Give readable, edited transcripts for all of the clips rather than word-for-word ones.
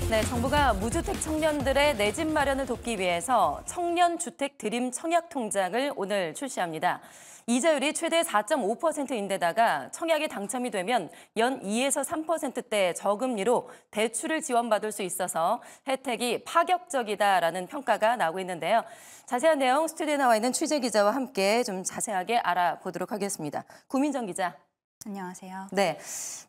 네, 정부가 무주택 청년들의 내 집 마련을 돕기 위해서 청년주택 드림 청약통장을 오늘 출시합니다. 이자율이 최대 4.5%인데다가 청약에 당첨이 되면 연 2에서 3%대 저금리로 대출을 지원받을 수 있어서 혜택이 파격적이다라는 평가가 나오고 있는데요. 자세한 내용 스튜디오에 나와 있는 취재기자와 함께 좀 자세하게 알아보도록 하겠습니다. 구민정 기자. 안녕하세요. 네.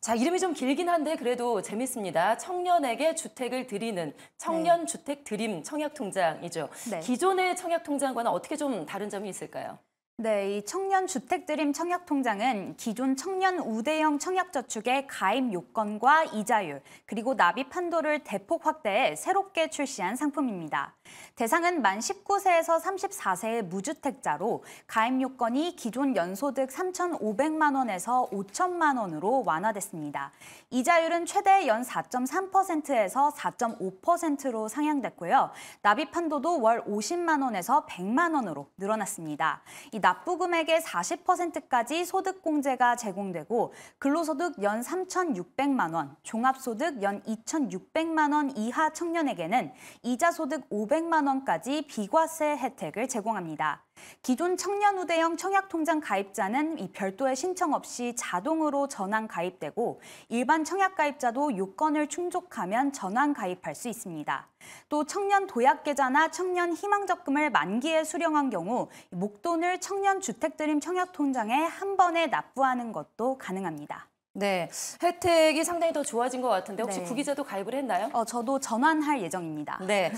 자, 이름이 좀 길긴 한데 그래도 재밌습니다. 청년에게 주택을 드리는 청년 주택 드림 청약통장이죠. 네. 기존의 청약통장과는 어떻게 좀 다른 점이 있을까요? 네, 이 청년 주택 드림 청약 통장은 기존 청년 우대형 청약 저축의 가입 요건과 이자율, 그리고 납입 한도를 대폭 확대해 새롭게 출시한 상품입니다. 대상은 만 19세에서 34세의 무주택자로 가입 요건이 기존 연소득 3,500만 원에서 5천만 원으로 완화됐습니다. 이자율은 최대 연 4.3%에서 4.5%로 상향됐고요. 납입 한도도 월 50만 원에서 100만 원으로 늘어났습니다. 이 납부 금액의 40%까지 소득공제가 제공되고 근로소득 연 3,600만 원, 종합소득 연 2,600만 원 이하 청년에게는 이자소득 500만 원까지 비과세 혜택을 제공합니다. 기존 청년 우대형 청약통장 가입자는 이 별도의 신청 없이 자동으로 전환 가입되고 일반 청약 가입자도 요건을 충족하면 전환 가입할 수 있습니다. 또 청년 도약계좌나 청년 희망적금을 만기에 수령한 경우 목돈을 청년 주택드림 청약통장에 한 번에 납부하는 것도 가능합니다. 네, 혜택이 상당히 더 좋아진 것 같은데 혹시 네. 구기자도 가입을 했나요? 저도 전환할 예정입니다. 네,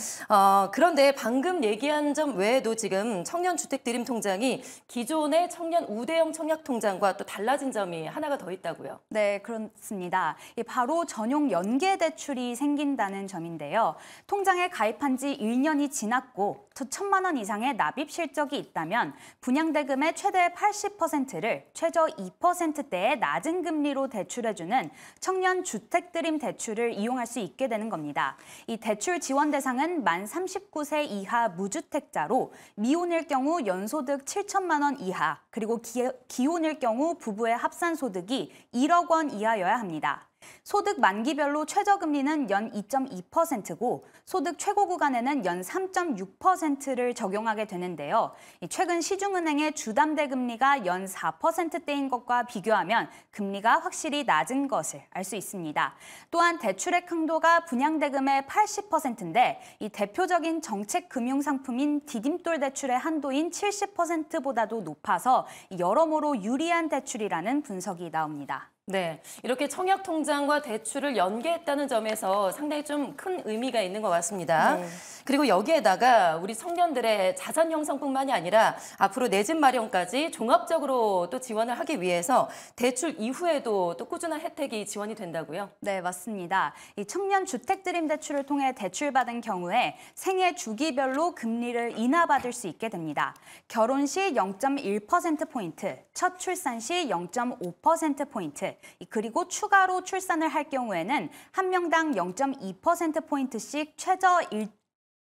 그런데 방금 얘기한 점 외에도 지금 청년주택드림통장이 기존의 청년 우대형 청약통장과 또 달라진 점이 하나가 더 있다고요? 네, 그렇습니다. 바로 전용 연계 대출이 생긴다는 점인데요. 통장에 가입한 지 1년이 지났고 1,000만 원 이상의 납입 실적이 있다면 분양대금의 최대 80%를 최저 2%대의 낮은 금리로 대출해주는 청년 주택드림 대출을 이용할 수 있게 되는 겁니다. 이 대출 지원 대상은 만 39세 이하 무주택자로 미혼일 경우 연소득 7천만 원 이하, 그리고 기혼일 경우 부부의 합산 소득이 1억 원 이하여야 합니다. 소득 만기별로 최저금리는 연 2.2%고 소득 최고 구간에는 연 3.6%를 적용하게 되는데요. 최근 시중은행의 주담대 금리가 연 4%대인 것과 비교하면 금리가 확실히 낮은 것을 알 수 있습니다. 또한 대출액 한도가 분양대금의 80%인데 이 대표적인 정책금융상품인 디딤돌 대출의 한도인 70%보다도 높아서 여러모로 유리한 대출이라는 분석이 나옵니다. 네, 이렇게 청약통장과 대출을 연계했다는 점에서 상당히 좀 큰 의미가 있는 것 같습니다. 네. 그리고 여기에다가 우리 청년들의 자산 형성뿐만이 아니라 앞으로 내 집 마련까지 종합적으로 또 지원을 하기 위해서 대출 이후에도 또 꾸준한 혜택이 지원이 된다고요? 네, 맞습니다. 이 청년 주택 드림 대출을 통해 대출받은 경우에 생애 주기별로 금리를 인하받을 수 있게 됩니다. 결혼 시 0.1%포인트, 첫 출산 시 0.5%포인트, 그리고 추가로 출산을 할 경우에는 한 명당 0.2%포인트씩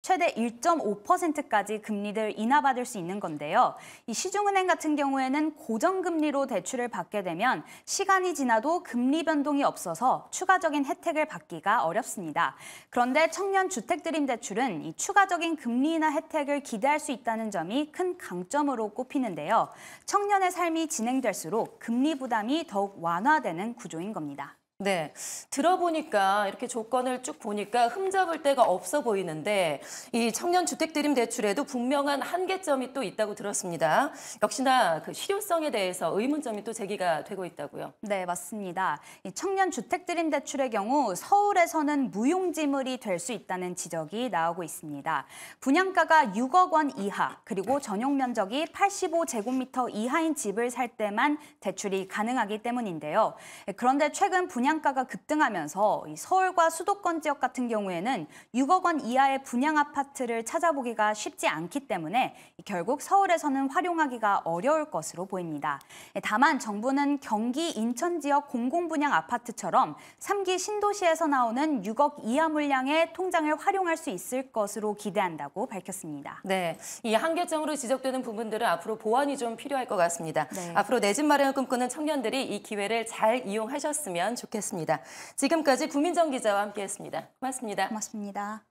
최대 1.5%까지 금리를 인하받을 수 있는 건데요. 이 시중은행 같은 경우에는 고정금리로 대출을 받게 되면 시간이 지나도 금리 변동이 없어서 추가적인 혜택을 받기가 어렵습니다. 그런데 청년 주택드림 대출은 이 추가적인 금리 인하 혜택을 기대할 수 있다는 점이 큰 강점으로 꼽히는데요. 청년의 삶이 진행될수록 금리 부담이 더욱 완화되는 구조인 겁니다. 네, 들어보니까 이렇게 조건을 쭉 보니까 흠잡을 데가 없어 보이는데 이 청년 주택드림 대출에도 분명한 한계점이 또 있다고 들었습니다. 역시나 그 실효성에 대해서 의문점이 또 제기가 되고 있다고요. 네, 맞습니다. 이 청년 주택드림 대출의 경우 서울에서는 무용지물이 될 수 있다는 지적이 나오고 있습니다. 분양가가 6억 원 이하, 그리고 전용 면적이 85제곱미터 이하인 집을 살 때만 대출이 가능하기 때문인데요. 그런데 최근 분양가가 급등하면서 서울과 수도권 지역 같은 경우에는 6억 원 이하의 분양 아파트를 찾아보기가 쉽지 않기 때문에 결국 서울에서는 활용하기가 어려울 것으로 보입니다. 다만 정부는 경기, 인천 지역 공공분양 아파트처럼 3기 신도시에서 나오는 6억 이하 물량의 통장을 활용할 수 있을 것으로 기대한다고 밝혔습니다. 네, 이 한계점으로 지적되는 부분들은 앞으로 보완이 좀 필요할 것 같습니다. 네. 앞으로 내 집 마련을 꿈꾸는 청년들이 이 기회를 잘 이용하셨으면 좋겠습니다. 했습니다. 지금까지 구민정 기자와 함께했습니다. 고맙습니다. 고맙습니다.